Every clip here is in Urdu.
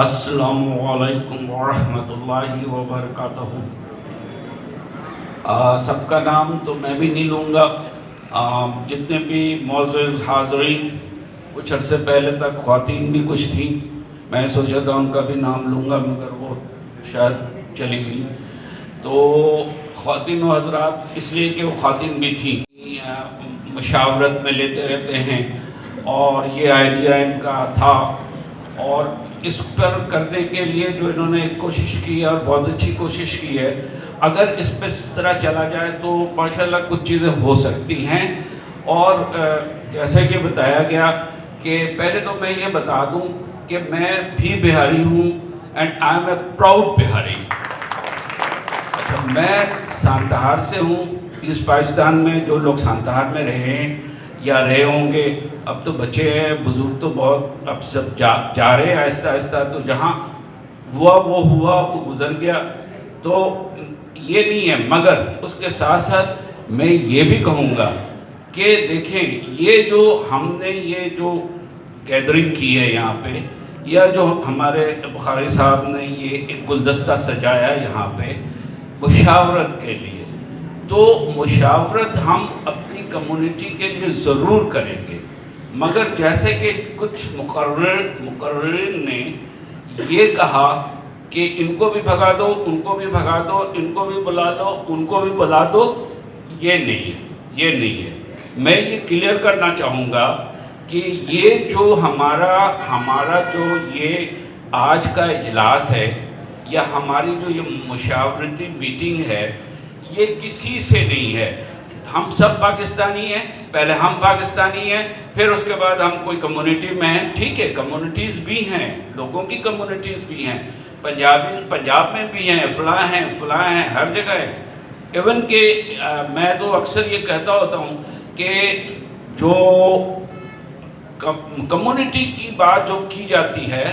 السلام علیکم ورحمۃ اللہ وبرکاتہ۔ سب کا نام تو میں بھی نہیں لوں گا، جتنے بھی معزز حاضرین، کچھ عرصے پہلے تک خواتین بھی کچھ تھیں، میں سوچا تھا ان کا بھی نام لوں گا مگر وہ شاید چلی گئی۔ تو خواتین و حضرات، اس لیے کہ وہ خواتین بھی تھیں، مشاورت میں لیتے رہتے ہیں اور یہ آئیڈیا ان کا تھا، اور اس پر کرنے کے لیے جو انہوں نے ایک کوشش کی ہے اور بہت اچھی کوشش کی ہے، اگر اس پہ اس طرح چلا جائے تو ماشاءاللہ کچھ چیزیں ہو سکتی ہیں۔ اور جیسے کہ بتایا گیا کہ پہلے تو میں یہ بتا دوں کہ میں بھی بہاری ہوں and I am a proud Bihari. اچھا، میں سانتہار سے ہوں۔ اس پاکستان میں جو لوگ سانتہار میں رہے ہیں یا رہے ہوں گے، اب تو بچے ہیں، بزرگ تو بہت اب سب جا رہے ہیں آہستہ آہستہ، تو جہاں ہوا وہ گزر گیا، تو یہ نہیں ہے۔ مگر اس کے ساتھ ساتھ میں یہ بھی کہوں گا کہ دیکھیں، یہ جو ہم نے یہ جو گیدرنگ کی ہے یہاں پہ، یا جو ہمارے بخاری صاحب نے یہ ایک گلدستہ سجایا یہاں پہ مشاورت کے لیے، تو مشاورت ہم اپنی کمیونٹی کے لیے ضرور کریں گے، مگر جیسے کہ کچھ مقررین نے یہ کہا کہ ان کو بھی بھگا دو، ان کو بھی بھگا دو، ان کو بھی بلا لو، ان کو بھی بلا دو، یہ نہیں ہے۔ میں یہ کلیئر کرنا چاہوں گا کہ یہ جو ہمارا جو یہ آج کا اجلاس ہے یا ہماری جو یہ مشاورتی میٹنگ ہے، یہ کسی سے نہیں ہے۔ ہم سب پاکستانی ہیں، پہلے ہم پاکستانی ہیں، پھر اس کے بعد ہم کوئی کمیونٹی میں ہیں، ٹھیک ہے، کمیونٹیز بھی ہیں، لوگوں کی کمیونٹیز بھی ہیں، پنجاب میں بھی ہیں، فلاں ہیں، ہر جگہ ہے۔ ایون کہ میں تو اکثر یہ کہتا ہوتا ہوں کہ جو کمیونٹی کی بات جو کی جاتی ہے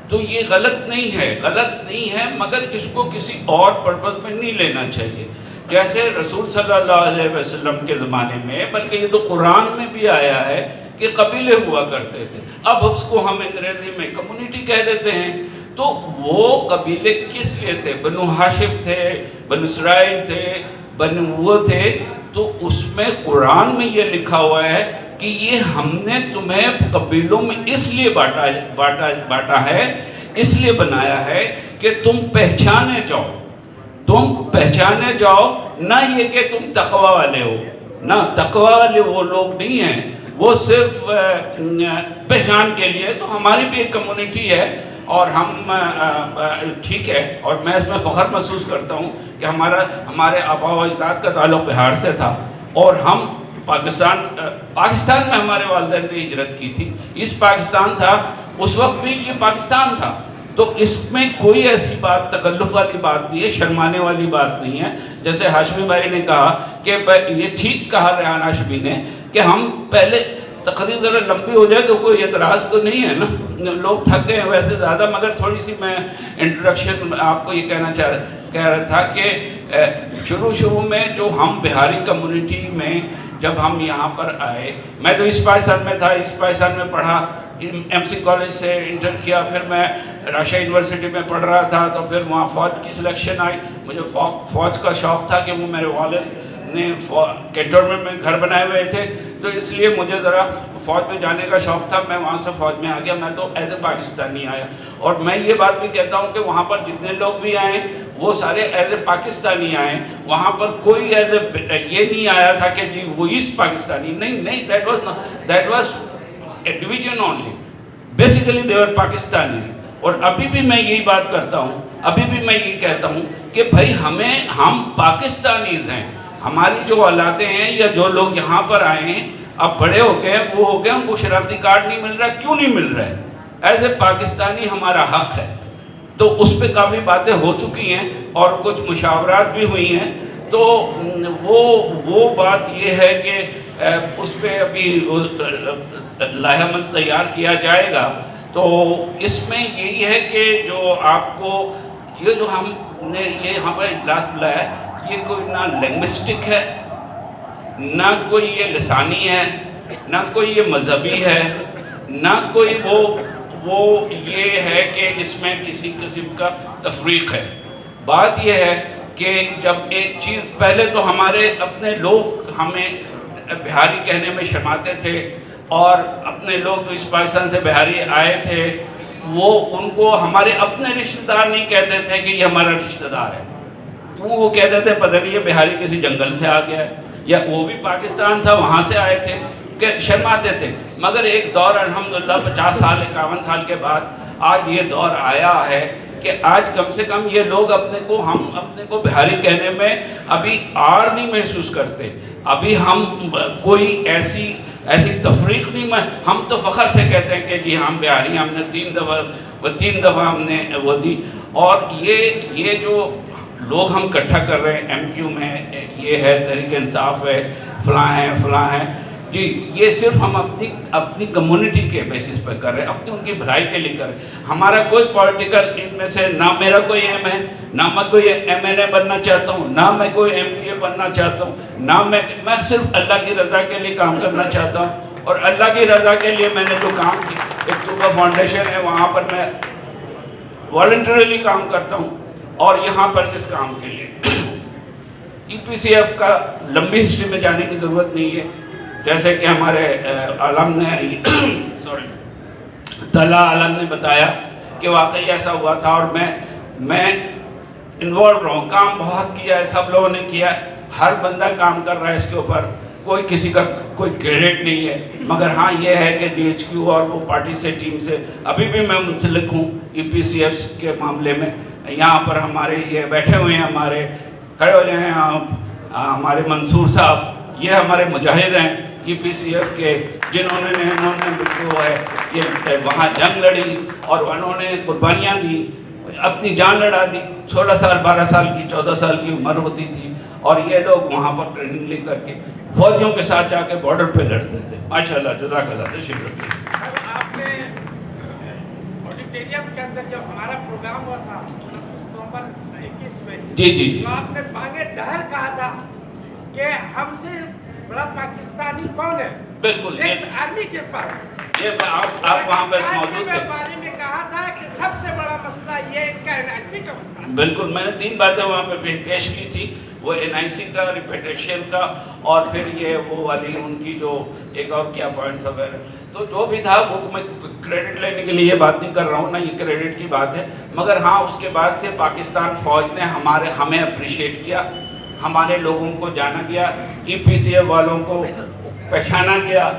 تو یہ غلط نہیں ہے، مگر اس کو کسی اور پرپس میں نہیں لینا چاہیے۔ جیسے رسول صلی اللہ علیہ وسلم کے زمانے میں، بلکہ یہ تو قرآن میں بھی آیا ہے کہ قبیلے ہوا کرتے تھے، اب اس کو ہم انگریزی میں کمیونٹی کہہ دیتے ہیں۔ تو وہ قبیلے کس لیے تھے؟ بنو ہاشم تھے، بنو اسرائیل تھے، بنو وہ تھے، تو اس میں قرآن میں یہ لکھا ہوا ہے کہ یہ ہم نے تمہیں قبیلوں میں اس لیے بانٹا ہے، اس لیے بنایا ہے کہ تم پہچانے جاؤ، نہ یہ کہ تم تقوی والے ہو، نہ تقوی والے وہ لوگ نہیں ہیں، وہ صرف پہچان کے لیے۔ تو ہماری بھی ایک کمیونٹی ہے اور ہم ٹھیک ہے، اور میں اس میں فخر محسوس کرتا ہوں کہ ہمارے آبا و اجداد کا تعلق بہار سے تھا، اور ہم پاکستان میں ہمارے والدین نے ہجرت کی تھی، اس پاکستان تھا، اس وقت بھی یہ پاکستان تھا۔ تو اس میں کوئی ایسی بات تکلف والی بات نہیں ہے، شرمانے والی بات نہیں ہے۔ جیسے ہاشمی بھائی نے کہا کہ یہ ٹھیک کہا ریحان ہاشمی نے کہ ہم پہلے تقریر ذرا لمبی ہو جائے تو کوئی اعتراض تو نہیں ہے نا، لوگ تھک گئے ویسے زیادہ، مگر تھوڑی سی میں انٹروڈکشن آپ کو یہ کہہ رہا تھا کہ شروع میں جو ہم بہاری کمیونٹی میں جب ہم یہاں پر آئے، میں تو اس پاکستان میں تھا، اس پاکستان میں پڑھا، ایم سی کالج سے انٹر کیا، پھر میں راشا یونیورسٹی میں پڑھ رہا تھا، تو پھر وہاں فوج کی سلیکشن آئی، مجھے فوج کا شوق تھا کہ وہ میرے والد نے کینٹونمنٹ میں گھر بنائے ہوئے تھے، تو اس لیے مجھے ذرا فوج میں جانے کا شوق تھا، میں وہاں سے فوج میں آ گیا، میں تو ایز اے پاکستانی آیا۔ اور میں یہ بات بھی کہتا ہوں کہ وہاں پر جتنے لوگ بھی آئے وہ سارے ایز اے پاکستانی آئے، وہاں پر کوئی ایز اے یہ نہیں آیا تھا کہ جی وہ ایسٹ پاکستانی، نہیں، that was a division only, basically they were Pakistanis. اور ابھی بھی میں یہی بات کرتا ہوں، ابھی بھی میں یہی کہتا ہوں کہ بھائی ہم پاکستانیز ہیں، ہماری جو اولادیں ہیں یا جو لوگ یہاں پر آئے ہیں، اب بڑے ہو گئے، وہ ہو گئے، ان کو شناختی کارڈ نہیں مل رہا، کیوں نہیں مل رہا ہے؟ ایز اے پاکستانی ہمارا حق ہے۔ تو اس پہ کافی باتیں ہو چکی ہیں اور کچھ مشاورات بھی ہوئی ہیں، تو وہ بات یہ ہے کہ اس پہ ابھی لائحہ عمل تیار کیا جائے گا۔ تو اس میں یہی ہے کہ جو آپ کو یہ جو ہم نے یہ یہاں پر اجلاس بلایا ہے، یہ کوئی نہ لنگوسٹک ہے، نہ کوئی یہ لسانی ہے، نہ کوئی یہ مذہبی ہے، نہ کوئی وہ یہ ہے کہ اس میں کسی قسم کا تفریق ہے. بات یہ ہے کہ جب ایک چیز پہلے تو ہمارے اپنے لوگ ہمیں بہاری کہنے میں شرماتے تھے، اور اپنے لوگ جو اس پاکستان سے بہاری آئے تھے وہ ان کو ہمارے اپنے رشتہ دار نہیں کہتے تھے کہ یہ ہمارا رشتہ دار ہے. وہ کہتے تھے پتہ نہیں یہ بہاری کسی جنگل سے آ گیا ہے، یا وہ بھی پاکستان تھا وہاں سے آئے تھے، کہ شرماتے تھے. مگر ایک دور الحمدللہ 50 سال 51 سال کے بعد آج یہ دور آیا ہے کہ آج کم سے کم یہ لوگ ہم اپنے کو بہاری کہنے میں ابھی آر نہیں محسوس کرتے. ابھی ہم کوئی ایسی تفریق نہیں، ہم تو فخر سے کہتے ہیں کہ جی ہم بہاری، ہم نے 3 دفعہ ہم نے وہ دی. اور یہ جو لوگ ہم اکٹھا کر رہے ہیں ایم کیو میں، یہ ہے تحریک انصاف ہے، فلاں ہیں جی، یہ صرف ہم اپنی کمیونٹی کے بیسس پہ کر رہے ہیں، ان کی بھلائی کے لیے کر رہے ہیں. ہمارا کوئی پولیٹیکل ان میں سے نہ میرا کوئی ایم ہے، نہ میں کوئی ایم این اے بننا چاہتا ہوں، نہ میں کوئی ایم پی اے بننا چاہتا ہوں، نہ میں صرف اللہ کی رضا کے لیے کام کرنا چاہتا ہوں. اور اللہ کی رضا کے لیے میں نے جو کام کی، ایک طوبہ فاؤنڈیشن ہے، وہاں پر میں والنٹریلی کام کرتا ہوں. اور یہاں پر اس کام کے لیے ای پی سی ایف کا لمبی ہسٹری میں جانے کی ضرورت نہیں ہے. جیسے کہ ہمارے عالم نے طلحہ عالم نے بتایا کہ واقعی ایسا ہوا تھا، اور میں انوالو رہا ہوں، کام بہت کیا ہے، سب لوگوں نے کیا ہے، ہر بندہ کام کر رہا ہے اس کے اوپر، کوئی کسی کا کوئی کریڈٹ نہیں ہے. مگر ہاں یہ ہے کہ جی ایچ کیو اور وہ پارٹی سے ٹیم سے ابھی بھی میں منسلک ہوں ای پی سی ایف کے معاملے میں. یہاں پر ہمارے یہ بیٹھے ہوئے ہیں، ہمارے کھڑے ہو جائیں آپ، ہمارے منصور صاحب، یہ ہمارے مجاہد ہیں ای پی سی ایف کے، جنہوں نے جو ہے یہ وہاں جنگ لڑی اور انہوں نے قربانیاں دی، اپنی جان لڑا دی. 16 سال 12 سال کی 14 سال کی عمر ہوتی تھی، اور یہ لوگ وہاں پر ٹریننگ لے کر کے فوجیوں کے ساتھ جا کے بارڈر پہ لڑتے تھے. ماشاءاللہ، جزاک اللہ، تشریف رکھیے. آپ نے آڈیٹوریم کے اندر جب ہمارا پروگرام ہوا تھا 29 نومبر 21 میں، جی تو آپ نے بانگے دہر کہا تھا کہ ہم سے بڑا پاکستانی کون ہے؟ بالکل، ایکس آرمی کے پاس یہ آپ وہاں پر موجود تھے. بارے میں کہا تھا کہ سب سے بڑا مسئلہ یہ ان کا این آئی سی کا مسئلہ. بالکل، میں نے 3 باتیں وہاں پہ پیش کی تھی، وہ این آئی سی کا، ریپیٹیشن کا، اور پھر یہ وہ والی ان کی جو ایک اور کیا پوائنٹس وغیرہ. تو جو بھی تھا وہ میں کریڈٹ لینے کے لیے یہ بات نہیں کر رہا ہوں، نہ یہ کریڈٹ کی بات ہے. مگر ہاں اس کے بعد سے پاکستان فوج نے ہمیں اپریشیٹ کیا، ہمارے لوگوں کو جانا گیا، ای پی سی ایف والوں کو پہچانا گیا.